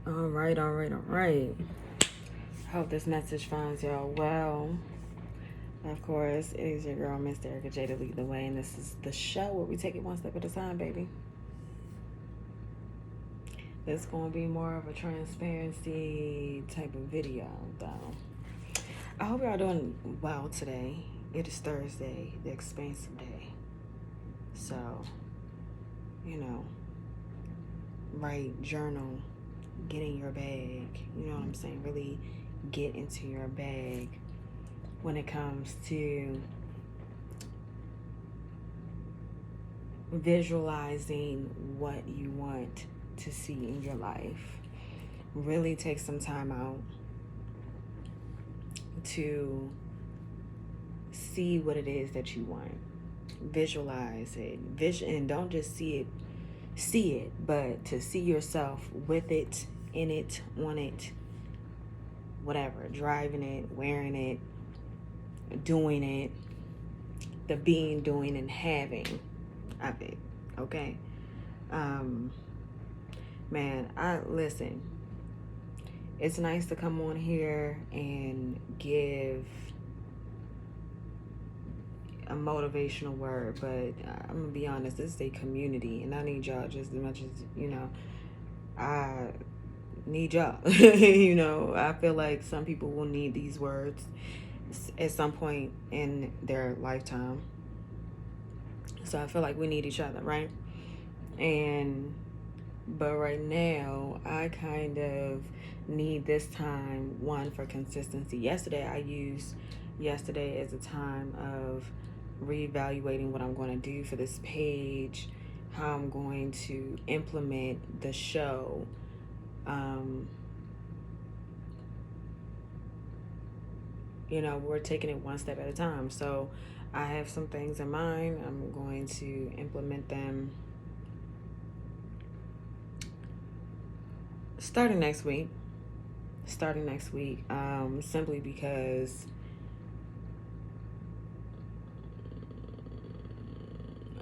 All right, all right, all right. Hope this message finds y'all well. Of course, it is your girl, Miss Erica J, to lead the way, and this is the show where we take it one step at a time, baby. It's going to be more of a transparency type of video, though. I hope y'all doing well today. It is Thursday, the expansive day. So, you know, write, journal, get in your bag. You know what I'm saying? Really get into your bag when it comes to visualizing what you want to see in your life. Really take some time out to see what it is that you want. Visualize it. And don't just see it, but to see yourself with it, in it, on it, whatever, driving it, wearing it, doing it, the being, doing, and having of it. Okay? Man, listen. It's nice to come on here and give a motivational word, but I'm gonna be honest, this is a community, and I need y'all just as much as, I need y'all. I feel like some people will need these words at some point in their lifetime. So I feel like we need each other, right? But right now, I kind of need this time, one, for consistency. I used yesterday as a time of reevaluating what I'm going to do for this page, how I'm going to implement the show. We're taking it one step at a time. So I have some things in mind. I'm going to implement them starting next week. Simply because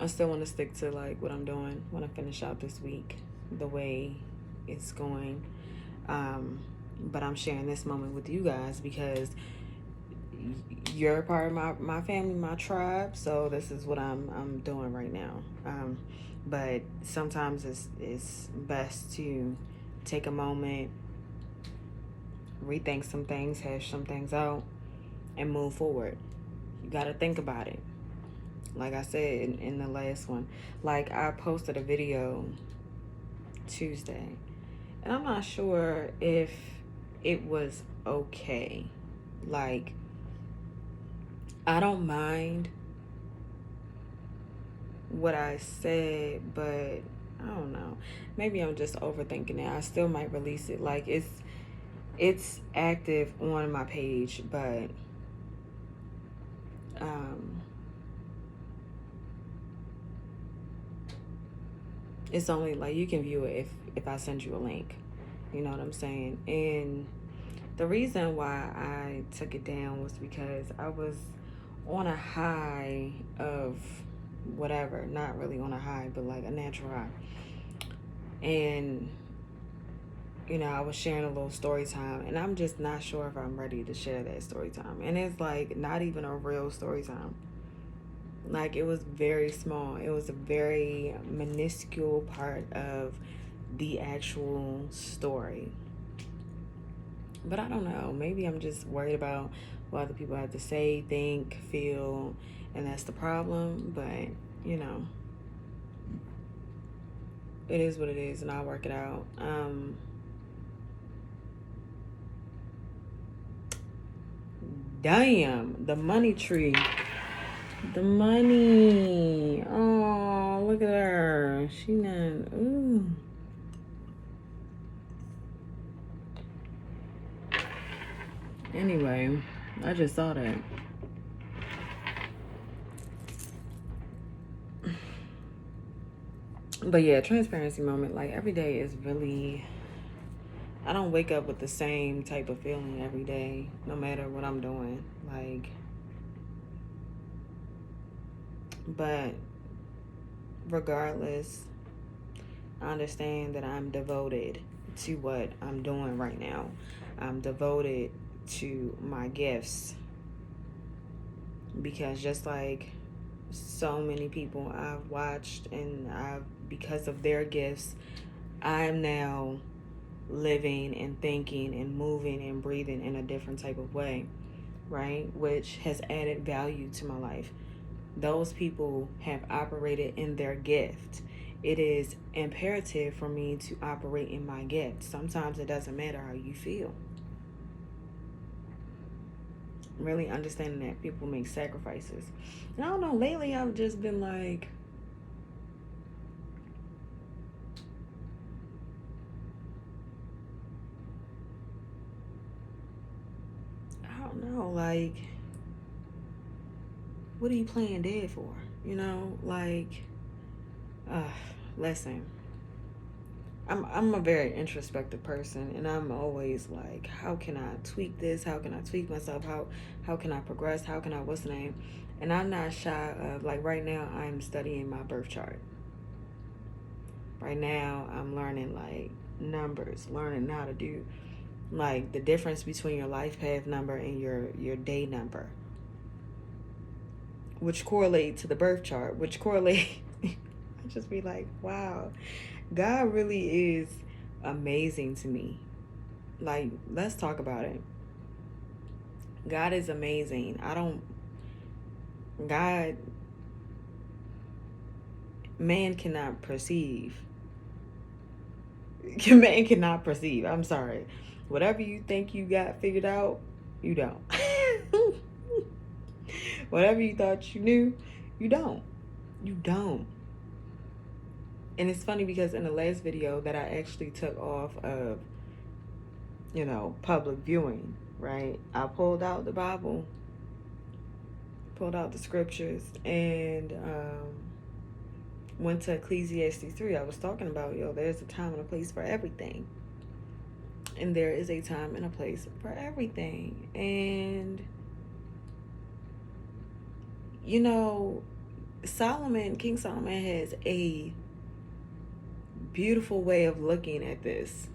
I still want to stick to like what I'm doing. Want to finish out this week the way it's going. But I'm sharing this moment with you guys because you're a part of my family, my tribe. So this is what I'm doing right now. But sometimes it's best to take a moment, rethink some things, hash some things out, and move forward. You got to think about it. Like I said in the last one, like I posted a video Tuesday, and I'm not sure if it was okay. Like, I don't mind what I said, but I don't know. Maybe I'm just overthinking it. I still might release it. Like, it's active on my page, but it's only like you can view it if I send you a link. You know what I'm saying? And the reason why I took it down was because I was on a high of whatever, not really on a high, but like a natural high. And I was sharing a little story time, and I'm just not sure if I'm ready to share that story time. And it's like not even a real story time. Like, it was very small. It was a very minuscule part of the actual story. But I don't know. Maybe I'm just worried about what other people have to say, think, feel, and that's the problem. But, it is what it is, and I'll work it out. Damn, the money tree. The money. Oh, look at her. She not. Ooh. Anyway, I just saw that. But yeah, transparency moment. Like, every day is really, I don't wake up with the same type of feeling every day, no matter what I'm doing. Like, but regardless, I understand that I'm devoted to what I'm doing right now. I'm devoted to my gifts, because just like so many people I've watched, and because of their gifts, I'm now living and thinking and moving and breathing in a different type of way, right? Which has added value to my life. Those people have operated in their gift. It is imperative for me to operate in my gift. Sometimes it doesn't matter how you feel. Really understanding that people make sacrifices. And I don't know, lately I've just been like, I don't know, like, what are you playing dead for? You know, like, listen, I'm a very introspective person, and I'm always like, how can I tweak this? How can I tweak myself? How can I progress? How can I, what's the name? And I'm not shy of, like, right now I'm studying my birth chart. Right now I'm learning like numbers, learning how to do like the difference between your life path number and your day number, which correlate to the birth chart, which correlate. I just be like, wow, God really is amazing to me. Like, let's talk about it. God is amazing. God, man cannot perceive. Man cannot perceive. I'm sorry. Whatever you think you got figured out, you don't. Whatever you thought you knew, you don't. You don't. And it's funny because in the last video that I actually took off of, public viewing, right? I pulled out the Bible, pulled out the scriptures, and went to Ecclesiastes 3. I was talking about, there's a time and a place for everything. And there is a time and a place for everything. And, King Solomon has a beautiful way of looking at this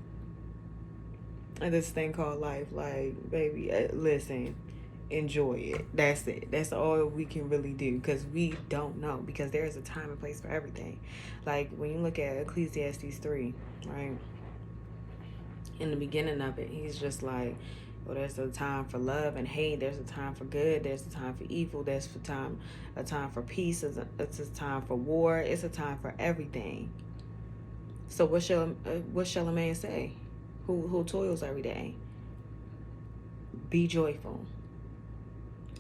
thing called life. Like, baby, listen, enjoy it. That's it. That's all we can really do, because we don't know, because there is a time and place for everything. Like, when you look at Ecclesiastes 3, right, in the beginning of it, he's just like, well, there's a time for love and hate. There's a time for good. There's a time for evil. There's a time for peace. It's a time for war. It's a time for everything. So what shall a man say who toils every day? Be joyful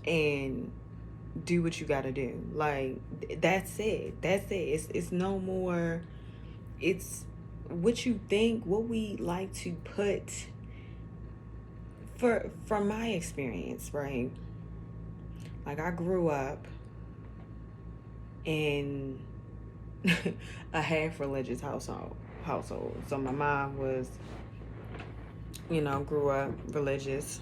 and do what you got to do. Like, that's it. It's no more. It's what you think, what we like to put. From my experience, right? Like, I grew up in a half religious household. So my mom was, grew up religious,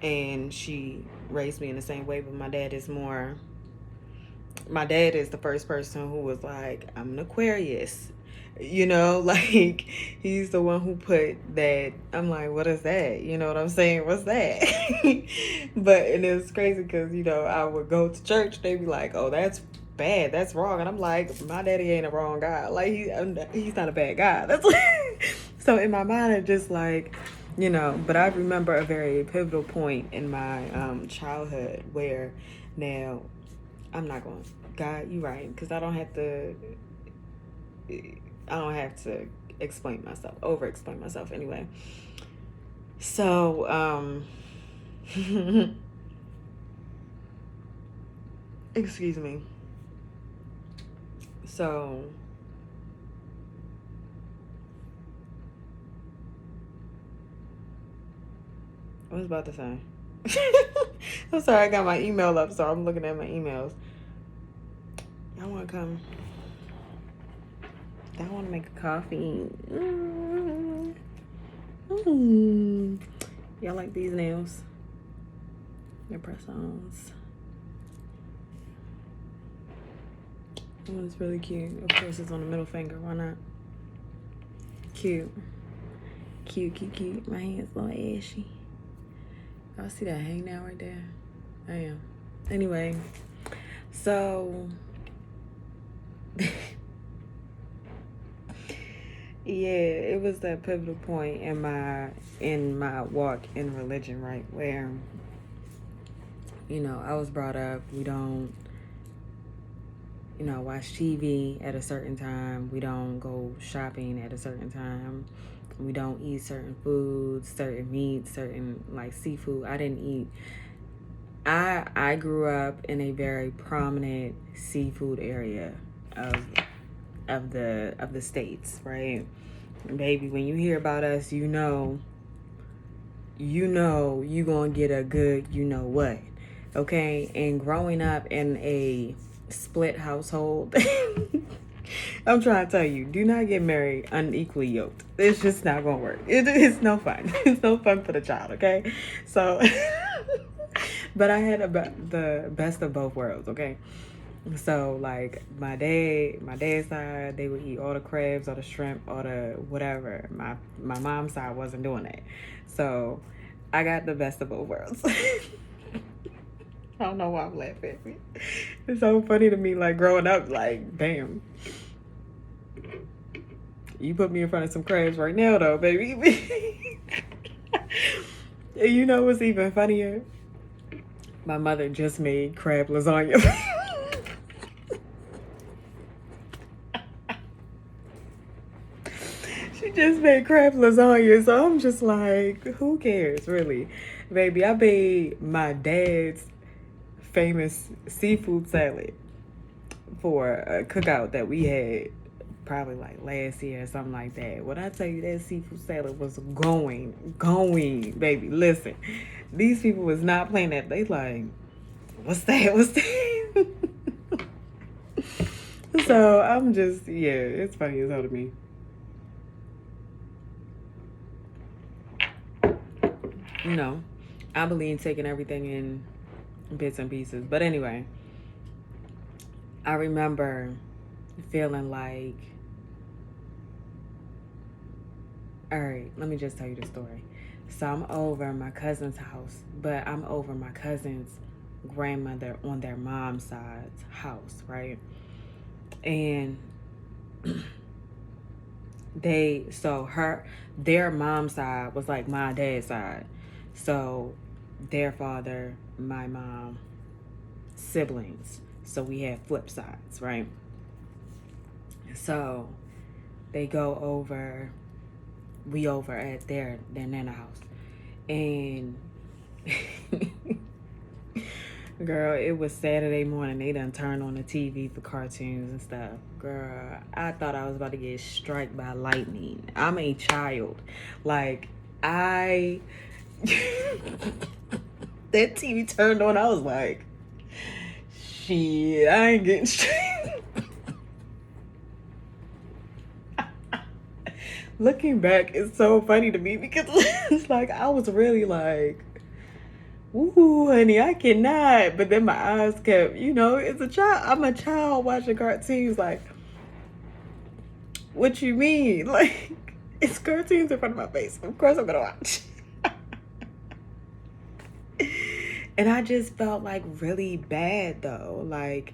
and she raised me in the same way, but my dad is the first person who was like, I'm an Aquarius. Like, he's the one who put that. I'm like, what is that? You know what I'm saying? What's that? And it was crazy because, I would go to church. They'd be like, oh, that's bad. That's wrong. And I'm like, my daddy ain't a wrong guy. Like, he's not a bad guy. That's so in my mind, it's just like, but I remember a very pivotal point in my childhood where now I'm not going, God, you right, because I don't have to over explain myself anyway. So, excuse me. So, I was about to say. I'm sorry, I got my email up, so I'm looking at my emails. Y'all want to come? I want to make a coffee. Y'all like these nails? They're press-ons. That one's really cute. Of course, it's on the middle finger. Why not? Cute. Cute, cute, cute. My hand's a little ashy. Y'all see that hang down right there? I am. Anyway, so yeah, it was that pivotal point in my walk in religion, right? Where, I was brought up, we don't, watch TV at a certain time. We don't go shopping at a certain time. We don't eat certain foods, certain meats, certain like seafood. I didn't eat. I grew up in a very prominent seafood area of the states, right? Baby, when you hear about us, you gonna get a good what, okay? And growing up in a split household, I'm trying to tell you, do not get married unequally yoked. It's just not gonna work. It's no fun. It's no fun for the child, okay? So, but I had the best of both worlds, okay? So like my dad's side, they would eat all the crabs, all the shrimp, all the whatever. My mom's side wasn't doing that. So I got the best of both worlds. I don't know why I'm laughing. It's so funny to me, like growing up, like, damn. You put me in front of some crabs right now though, baby. You know what's even funnier? My mother just made crab lasagna. She just made crab lasagna, so I'm just like, who cares, really? Baby, I made my dad's famous seafood salad for a cookout that we had probably like last year or something like that. When I tell you that seafood salad was going, baby, listen. These people was not playing that. They like, what's that? So I'm just, yeah, it's funny as hell to me. I believe in taking everything in bits and pieces. But anyway, I remember feeling like, all right, let me just tell you the story. So I'm over my cousin's house, but I'm over my cousin's grandmother on their mom's side's house, right? And their mom's side was like my dad's side. So their father, my mom, siblings. So we had flip sides, right? So they go over, we over at their nana house. And girl, it was Saturday morning. They done turned on the TV for cartoons and stuff. Girl, I thought I was about to get struck by lightning. I'm a child. Like, that TV turned on. I was like, shit, I ain't getting straight. Looking back, it's so funny to me because it's like I was really like, ooh, honey, I cannot. But then my eyes kept, it's a child. I'm a child watching cartoons. Like, what you mean? Like, it's cartoons in front of my face. Of course I'm gonna watch. And I just felt like really bad though. Like,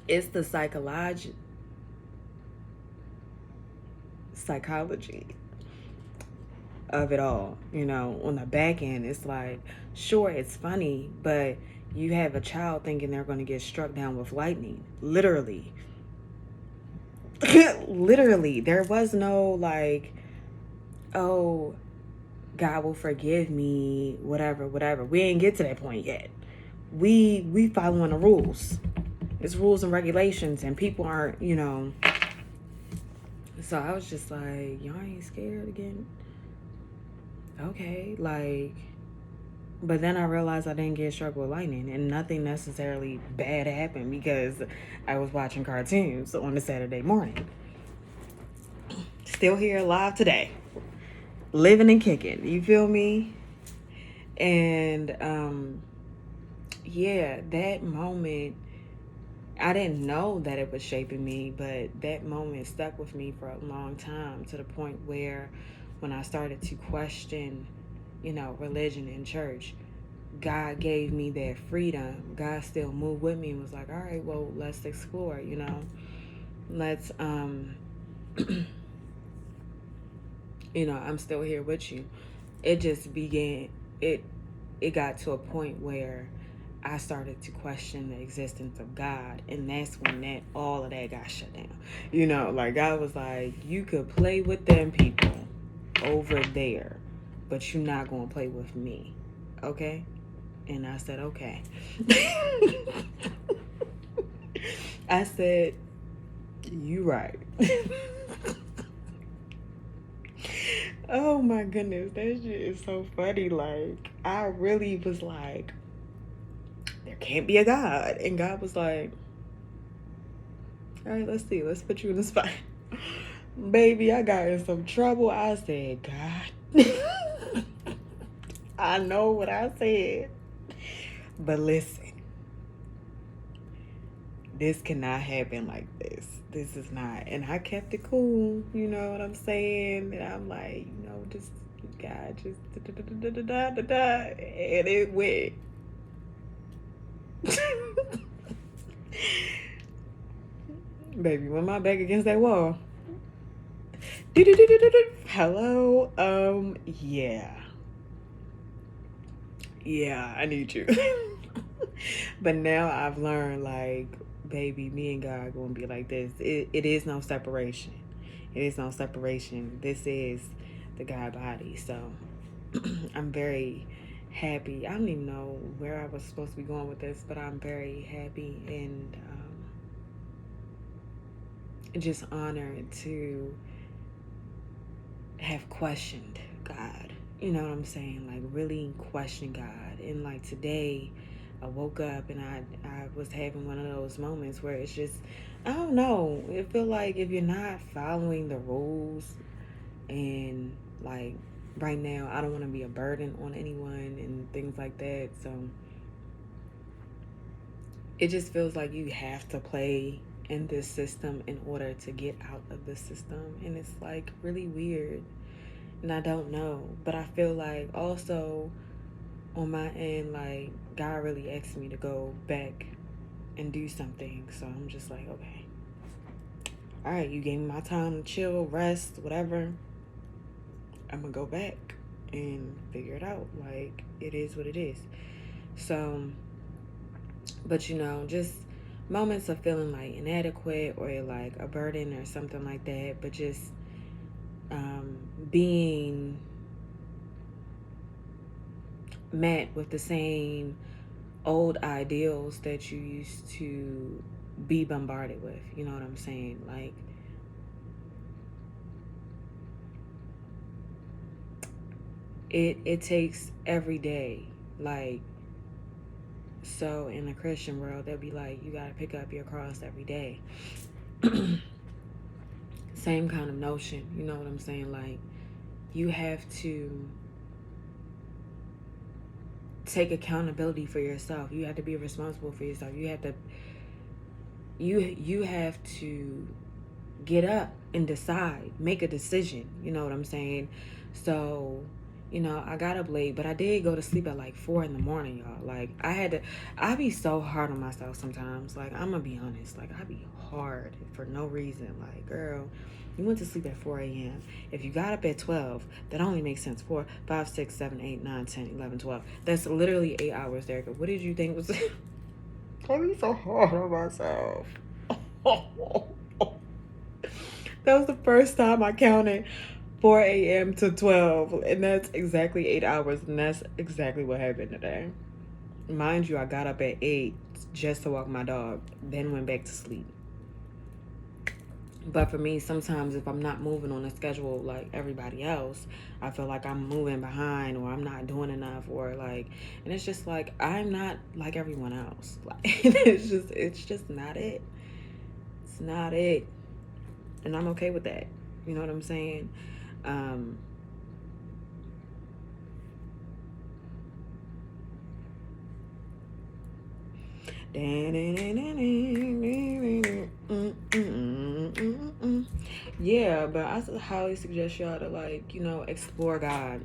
it's the psychology of it all. On the back end, it's like, sure, it's funny, but you have a child thinking they're going to get struck down with lightning. Literally. Literally. There was no like, oh, God will forgive me, whatever. We ain't get to that point yet. We following the rules. It's rules and regulations, and people aren't, So I was just like, y'all ain't scared again? Okay, like, but then I realized I didn't get struck with lightning, and nothing necessarily bad happened because I was watching cartoons on a Saturday morning. Still here alive today. Living and kicking, you feel me? And yeah, that moment, I didn't know that it was shaping me, but that moment stuck with me for a long time, to the point where when I started to question, religion and church, God gave me that freedom. God still moved with me and was like, all right, well, let's explore, let's, I'm still here with you. It just began, it, it got to a point where I started to question the existence of God, and that's when all of that got shut down. Like God was like, you could play with them people over there, but you're not gonna play with me, okay? And I said, okay. I said, you right. Oh my goodness, that shit is so funny. Like, I really was like, there can't be a God. And God was like, all right, let's see. Let's put you in the spot. Baby, I got in some trouble. I said, God, I know what I said. But listen, this cannot happen like this. This is not. And I kept it cool. You know what I'm saying? And I'm like, just, God, just da-da-da-da-da-da-da. And it went. Baby, when my back against that wall. Hello? Yeah. Yeah, I need you. But now I've learned, like, baby, me and God gonna be like this. It is no separation. It is no separation. This is the God body. So I'm very happy. I don't even know where I was supposed to be going with this, but I'm very happy and just honored to have questioned God. You know what I'm saying? Like, really question God. And like today, I woke up and I was having one of those moments where it's just, I don't know. It feel like if you're not following the rules, and like right now, I don't want to be a burden on anyone and things like that. So it just feels like you have to play in this system in order to get out of the system. And it's like really weird. And I don't know. But I feel like also on my end, like God really asked me to go back and do something. So I'm just like, okay. All right, you gave me my time to chill, rest, whatever. I'm gonna go back and figure it out. Like, it is what it is. So, but just moments of feeling like inadequate or like a burden or something like that, but just being met with the same old ideals that you used to be bombarded with. You know what I'm saying? Like, it takes every day. Like, so in the Christian world, they'll be like, you gotta pick up your cross every day. Same kind of notion. You know what I'm saying? Like, you have to take accountability for yourself. You have to be responsible for yourself. You have to get up and decide, make a decision. You know what I'm saying? So, I got up late, but I did go to sleep at like 4 in the morning, y'all. Like, I be so hard on myself sometimes. Like, I'm gonna be honest. Like, I be hard for no reason. Like, girl, you went to sleep at 4 a.m. If you got up at 12, that only makes sense. 4, 5, 6, 7, 8, 9, 10, 11, 12. That's literally 8 hours, Erica. What did you think was... I be so hard on myself. That was the first time I counted 4 a.m. to 12, and that's exactly 8 hours, and that's exactly what happened today. Mind you, I got up at 8 just to walk my dog, then went back to sleep. But for me, sometimes if I'm not moving on a schedule like everybody else, I feel like I'm moving behind or I'm not doing enough, or like, and it's just like, I'm not like everyone else. Like, it's just not it. It's not it. And I'm okay with that. You know what I'm saying? Um, Yeah, but I highly suggest y'all to, like, explore God.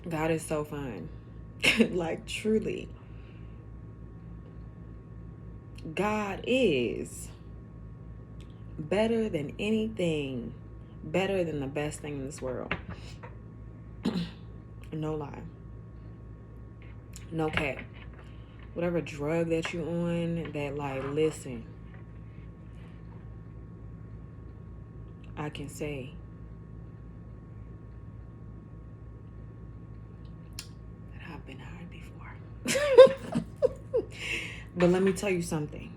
God is so fun. Like, truly. God is better than anything, better than the best thing in this world. No lie. No cap. Whatever drug that you on, that, like, listen, I can say that I've been high before. But let me tell you something.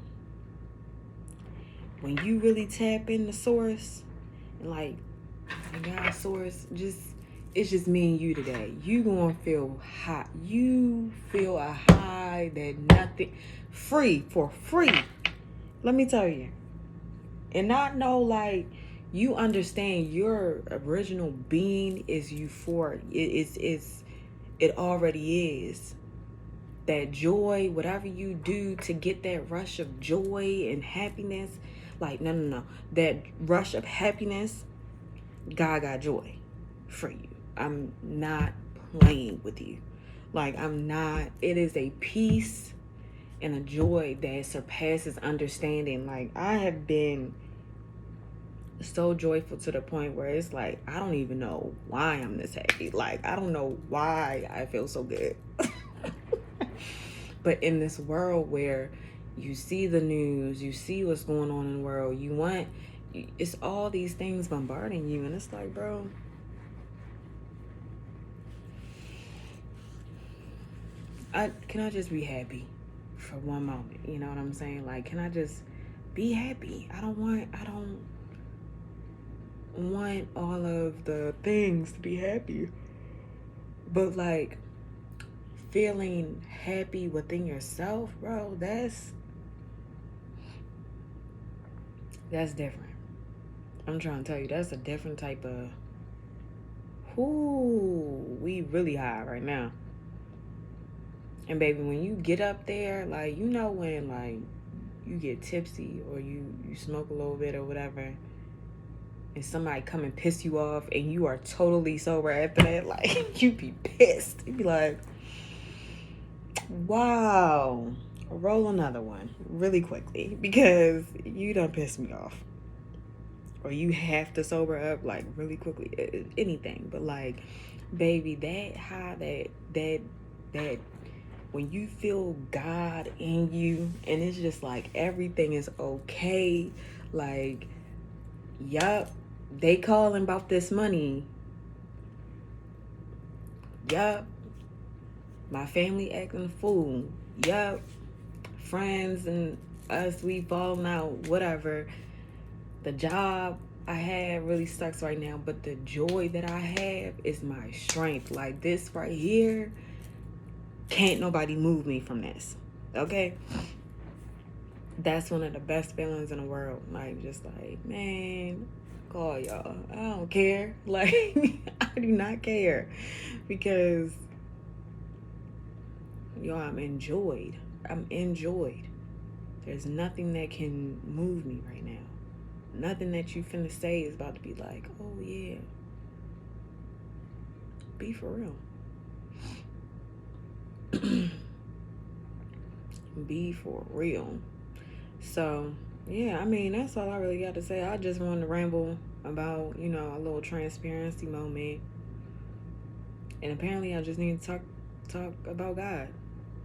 When you really tap in the source, and, like, God's source, it's just me and you today. You gonna feel hot. You feel a high that nothing, free, for free. Let me tell you. And not know, like, you understand your original being is euphoric. It already is. That joy, whatever you do to get that rush of joy and happiness, like, no. That rush of happiness, God got joy for you. I'm not playing with you. Like, I'm not. It is a peace and a joy that surpasses understanding. Like, I have been so joyful to the point where it's like, I don't even know why I'm this happy. Like, I don't know why I feel so good. But in this world where you see the news, you see what's going on in the world, it's all these things bombarding you, and it's like, bro, can I just be happy for one moment? You know what I'm saying? Like, can I just be happy? I don't want all of the things to be happy, but, like, feeling happy within yourself, bro, that's different. I'm trying to tell you, that's a different type of, we really high right now. And baby, when you get up there, like, when, like, you get tipsy or you smoke a little bit or whatever, and somebody come and piss you off and you are totally sober after that, like, you be pissed. You be like, wow, roll another one really quickly because you done pissed me off. Or you have to sober up, like, really quickly. Anything. But, like, baby, that high, that when you feel God in you and it's just like everything is okay. Like, yup, they calling about this money. Yup, my family acting a fool. Yup, friends and us, we falling out, whatever. The job I have really sucks right now, but the joy that I have is my strength. Like, this right here, can't nobody move me from this. Okay? That's one of the best feelings in the world. Like, just like, man, call y'all. I don't care. Like, I do not care. Because, I'm enjoyed. There's nothing that can move me right now. Nothing that you finna say is about to be like, oh yeah. Be for real. Be for real. So, yeah, I mean, that's all I really got to say. I just wanted to ramble about, a little transparency moment. And apparently I just need to talk about God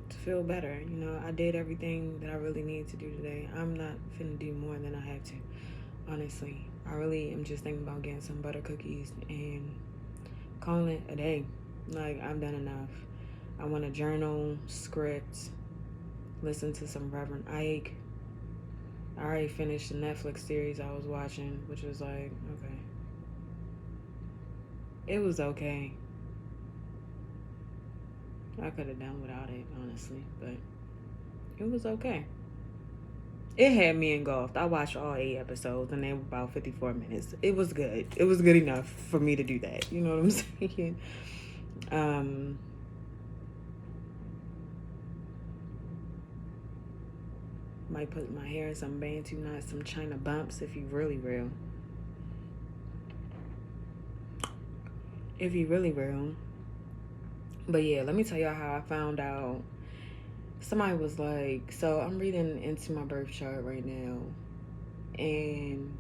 to feel better. I did everything that I really need to do today. I'm not finna do more than I have to. Honestly, I really am just thinking about getting some butter cookies and calling it a day. Like, I've done enough. I want to journal, script, listen to some Reverend Ike. I already finished the Netflix series I was watching, which was like, okay. It was okay. I could have done without it, honestly, but it was okay. It had me engulfed. I watched all 8 episodes, and they were about 54 minutes. It was good. It was good enough for me to do that. You know what I'm saying? Might put my hair in some bantu knots, some China bumps if you really real. If you really real. But yeah, let me tell y'all how I found out. Somebody was like, so I'm reading into my birth chart right now, and